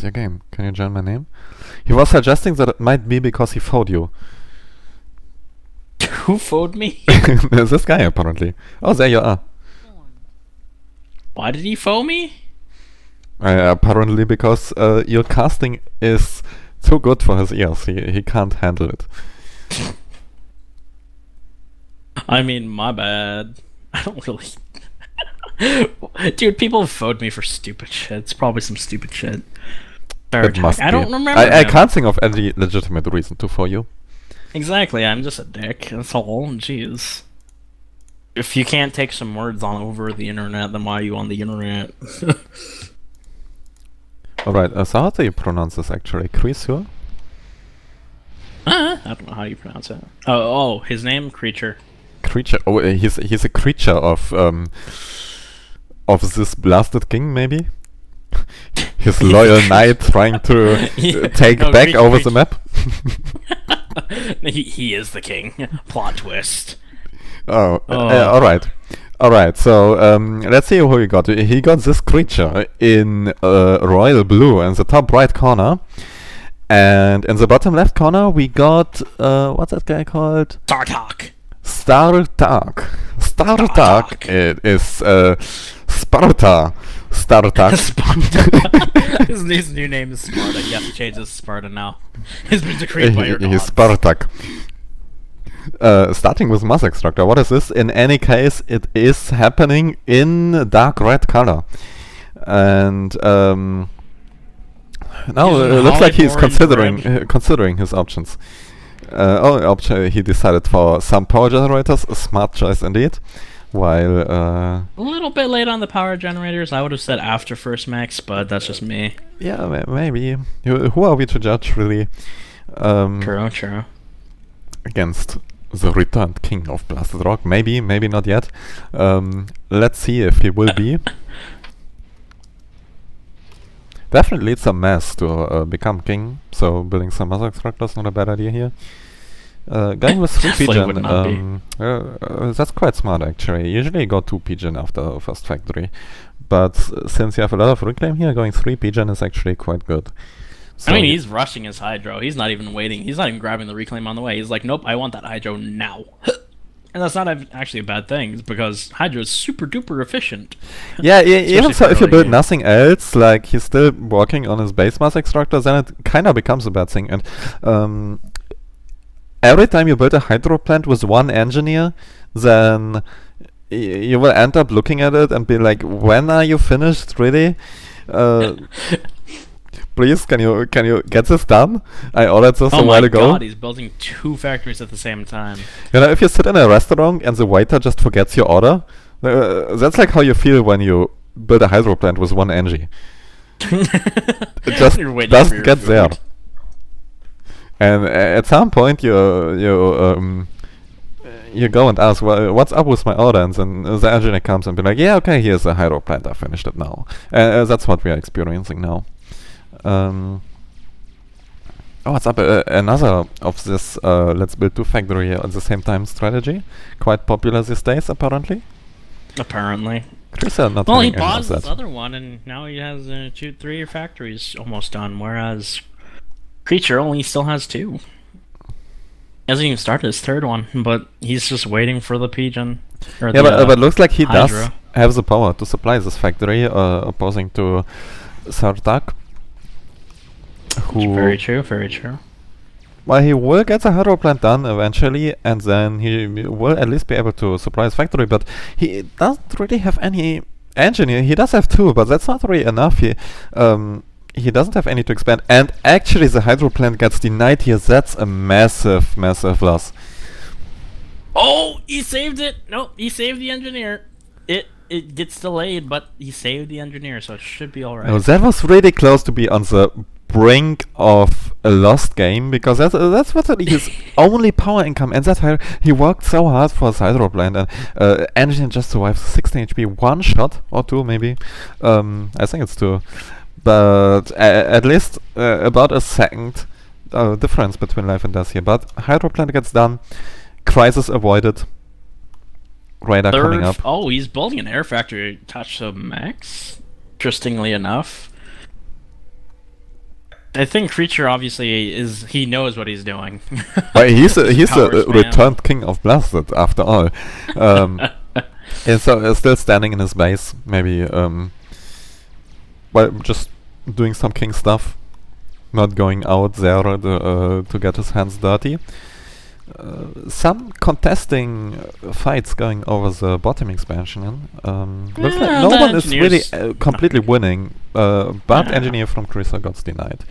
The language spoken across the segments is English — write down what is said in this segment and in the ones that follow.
Your game. Can you join my name? He was suggesting that it might be because he followed you. Who phoned me? There's this guy apparently. Oh, there you are. Why did he phone me? Apparently because your casting is too good for his ears. He can't handle it. I mean, my bad. I don't really... Dude, people have phoned me for stupid shit. It's probably some stupid shit. It must I be. don't remember. I can't think of any legitimate reason to for you. Exactly, I'm just a dick. That's all. Jeez. If you can't take some words on over the internet, then why are you on the internet? Alright, so how do you pronounce this actually? Creature? I don't know how you pronounce it. Oh, his name? Creature. Creature? Oh, he's a creature of this blasted king, maybe? His loyal knight trying to take back over the map? he is the king. Plot twist. Oh, alright. Alright, so let's see who he got. He got this creature in royal blue in the top right corner. And in the bottom left corner we got, what's that guy called? Startalk. Startalk. Startalk. It is Sparta. Startalk. Sparta. His new name is Sparta. You have to change this to Sparta now. He's been decreed by your gods. He's Spartak. Starting with Mass Extractor. What is this? In any case, it is happening in dark red color. And now it looks like he's considering his options. He decided for some power generators. A smart choice indeed. While a little bit late on the power generators. I would have said after first max, but that's just me. Yeah, maybe. Who are we to judge, really? True. Against the returned king of Blasted Rock. Maybe not yet. Let's see if he will be. Definitely it's a mess to become king, so building some other extractors is not a bad idea here. Going with 3 pigeon, that's quite smart actually. Usually you go 2 pigeon after first factory, but since you have a lot of reclaim here, going 3 pigeon is actually quite good. So I mean, he's rushing his hydro. He's not even waiting. He's not even grabbing the reclaim on the way. He's like, nope, I want that hydro now. And that's not actually a bad thing, because hydro is super duper efficient. Yeah, even so, if you build nothing else, like he's still working on his base mass extractor, then it kind of becomes a bad thing. And every time you build a hydro plant with 1 engineer, then you will end up looking at it and be like, when are you finished, really? Please, can you get this done? I ordered this a while ago. Oh my god, he's building 2 factories at the same time. You know, if you sit in a restaurant and the waiter just forgets your order, that's like how you feel when you build a hydro plant with 1 engie. It just doesn't get there. And at some point you go and ask, well, what's up with my order? And then the engineer comes and be like, yeah, okay, here's a hydro plant, I finished it now. That's what we are experiencing now. What's up? Another of this let's build 2 factory at the same time strategy. Quite popular these days, apparently. Apparently. Well, he paused this other one, and now he has 3 factories almost done, whereas Creature only still has 2. He hasn't even started his 3rd one, but he's just waiting for the pigeon. Yeah, but looks like he does have the power to supply this factory, opposing to Sartak. Very true. Well, he will get the hydro plant done eventually, and then he will at least be able to supply his factory, but he doesn't really have any engineer. He does have 2, but that's not really enough. He doesn't have any to expand, and actually the hydro plant gets denied here. That's a massive loss. Oh, he saved it! Nope, he saved the engineer. It gets delayed, but he saved the engineer, so it should be alright. No, that was really close to be on the brink of a lost game, because that's what his only power income, and that he worked so hard for his hydro plant, and engine just survived 16 HP, 1 shot or 2 maybe. I think it's 2, but at least about a second difference between life and death here. But hydro plant gets done, crisis avoided. Radar coming up. Oh, he's building an air factory touch to max. Interestingly enough. I think Creature obviously he knows what he's doing. But he's He's he's power a spam. returned king of Blasted after all. Um, and so still standing in his base, maybe well, just doing some king stuff, not going out there to get his hands dirty. Some contesting fights going over the bottom expansion. Looks like Yeah, no the one is really engineers- completely winning, but Yeah. engineer from Krisa got denied.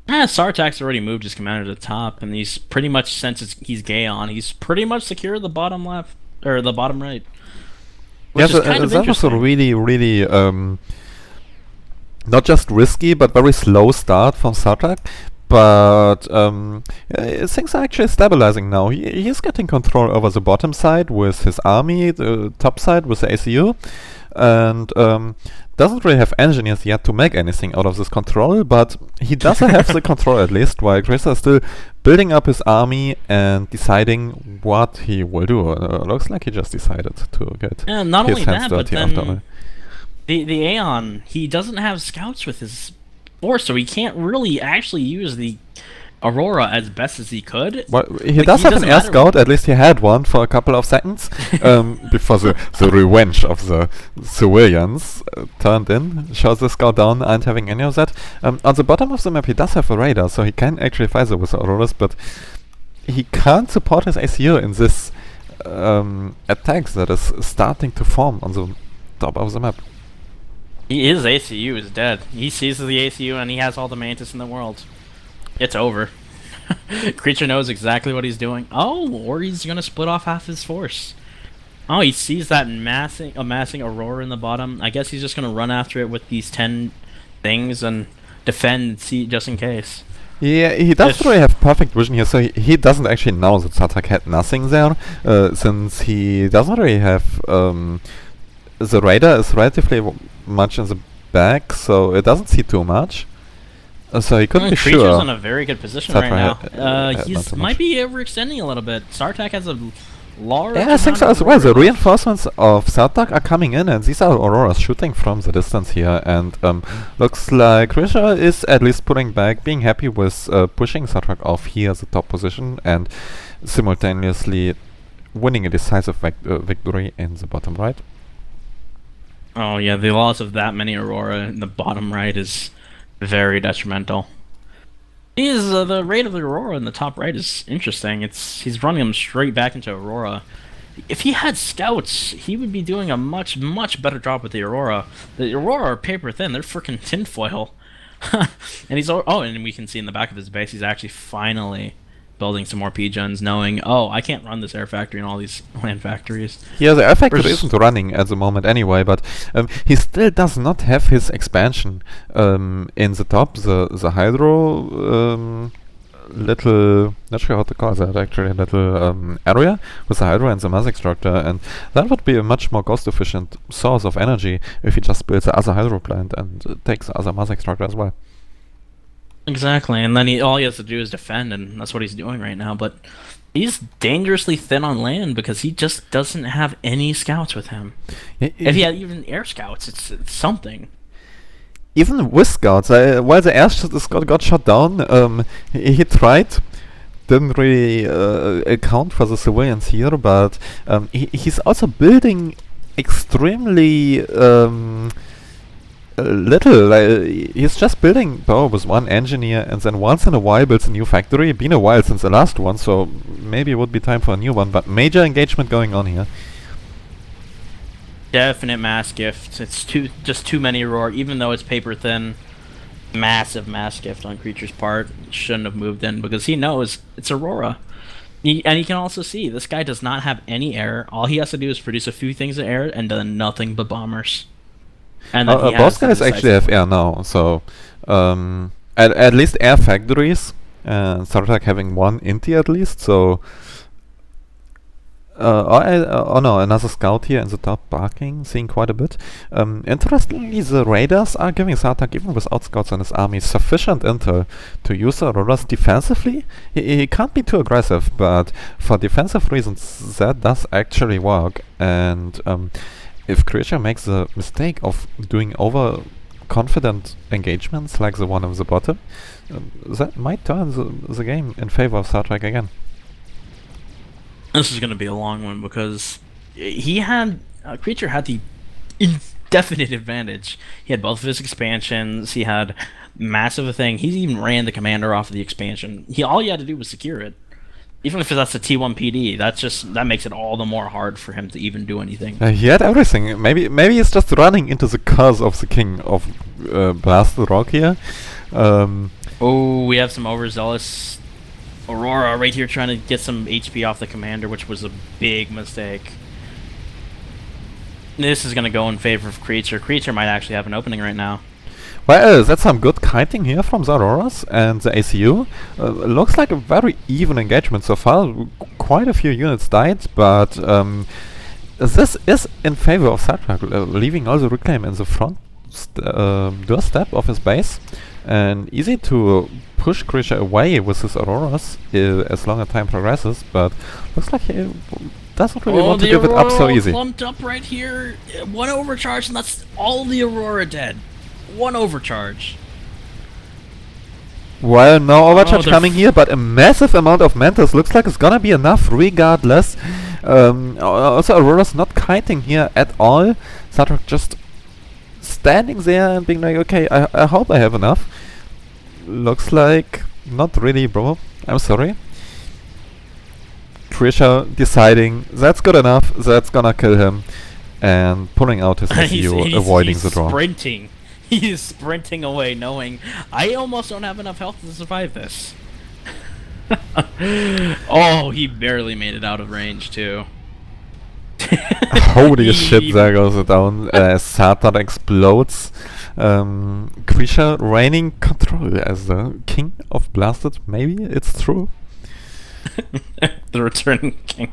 Sartak's already moved his commander to the top, and he's pretty much he's gay on. He's pretty much secured the bottom left or the bottom right, which Yes, is kind of that was a interesting. really not just risky but very slow start from Sartak. But things are actually stabilizing now. He's getting control over the bottom side with his army, the top side with the ACU, and doesn't really have engineers yet to make anything out of this control, but he does have the control at least, while Grisa is still building up his army and deciding what he will do. Looks like he just decided to get Yeah, not his only hands that, but dirty after all. then the Aeon, he doesn't have scouts with his force, so he can't really actually use the Aurora as best as he could. Well, he Like, does he have an doesn't air matter- scout. At least he had one for a couple of seconds before the revenge of the civilians turned in. Shows the scout down, aren't having any of that. On the bottom of the map, he does have a radar, so he can actually fire there with the Auroras, but he can't support his ACU in this attacks that is starting to form on the top of the map. His ACU is dead. He seizes the ACU and he has all the Mantis in the world. It's over. Creature knows exactly what he's doing. Oh, or he's gonna split off half his force. Oh, he sees that amassing Aurora in the bottom. I guess he's just gonna run after it with these 10 things and defend just in case. Yeah, he doesn't If- really have perfect vision here, so he doesn't actually know that Sartak had nothing there, since he doesn't really have the radar is relatively much in the back, so it doesn't see too much. So he couldn't be Creature's sure. in a very good position Sartak right now. had not He's too might much. be overextending a little bit. Sartak has a large. Yeah, I think so amount as of well. The Aurora. reinforcements of Sartak are coming in, and these are Auroras shooting from the distance here. And looks like Risha is at least putting back, being happy with pushing Sartak off here as a top position, and simultaneously winning a decisive victory in the bottom right. Oh yeah, the loss of that many Aurora in the bottom right is very detrimental. The rate of the Aurora in the top right is interesting. He's running them straight back into Aurora. If he had scouts, he would be doing a much better job with the Aurora. The Aurora are paper thin; they're freaking tinfoil. And and we can see in the back of his base, he's actually finally building some more P-gens, knowing, I can't run this air factory and all these land factories. Yeah, the air factory Vers- isn't running at the moment anyway, but he still does not have his expansion in the top, the hydro little, not sure how to call that actually, little area with the hydro and the mass extractor, and that would be a much more cost efficient source of energy if he just builds the other hydro plant and takes the other mass extractor as well. Exactly, and then all he has to do is defend, and that's what he's doing right now. But he's dangerously thin on land because he just doesn't have any scouts with him. If he had even air scouts, it's something. Even with scouts, while the air scout got shot down, he tried. Didn't really account for the civilians here, but he's also building extremely little. He's just building power with one engineer, and then once in a while builds a new factory. Been a while since the last one, so maybe it would be time for a new one. But major engagement going on here. Definite mass gift. It's just too many Aurora, even though it's paper thin. Massive mass gift on Creature's part. Shouldn't have moved in because he knows it's Aurora. And he can also see this guy does not have any air. All he has to do is produce a few things of air and then nothing but bombers. And then he Both has guys actually have air now, so at least air factories. Sartak having one Inti at least, so no, another scout here in the top barking, seeing quite a bit. Interestingly, the raiders are giving Sartak, even without scouts in his army, sufficient intel to use the Auroras defensively. He can't be too aggressive, but for defensive reasons that does actually work. And if Creature makes the mistake of doing confident engagements like the one on the bottom, that might turn the game in favor of Star Trek again. This is going to be a long one because Creature had the indefinite advantage. He had both of his expansions. He had massive thing. He even ran the commander off of the expansion. All he had to do was secure it. Even if that's a T1 PD, that makes it all the more hard for him to even do anything. He had everything. Maybe he's just running into the curse of the king of Blasted Rock here. Oh, we have some overzealous Aurora right here trying to get some HP off the commander, which was a big mistake. This is going to go in favor of Creature. Creature might actually have an opening right now. Well, that's some good kiting here from the Auroras and the ACU. Looks like a very even engagement so far. Quite a few units died, but this is in favor of Star Trek, leaving all the reclaim in the front doorstep of his base, and easy to push Creature away with his Auroras as long as time progresses, but looks like he doesn't really want to give it up so easy. Clumped up right here, one overcharge, and that's all the Aurora dead. One overcharge. Well, no overcharge coming here, but a massive amount of Mantis. Looks like it's gonna be enough regardless. Also, Aurora's not kiting here at all. Star Trek just standing there and being like, okay, I hope I have enough. Looks like not really, bro. I'm sorry. Trisha deciding that's good enough, that's gonna kill him, and pulling out his SU, avoiding the draw. Sprinting. He is sprinting away, knowing I almost don't have enough health to survive this. Oh, he barely made it out of range, too. Holy shit, there goes it down as Satan explodes. Krisha reigning control as the king of Blasted. Maybe it's true. The returning king.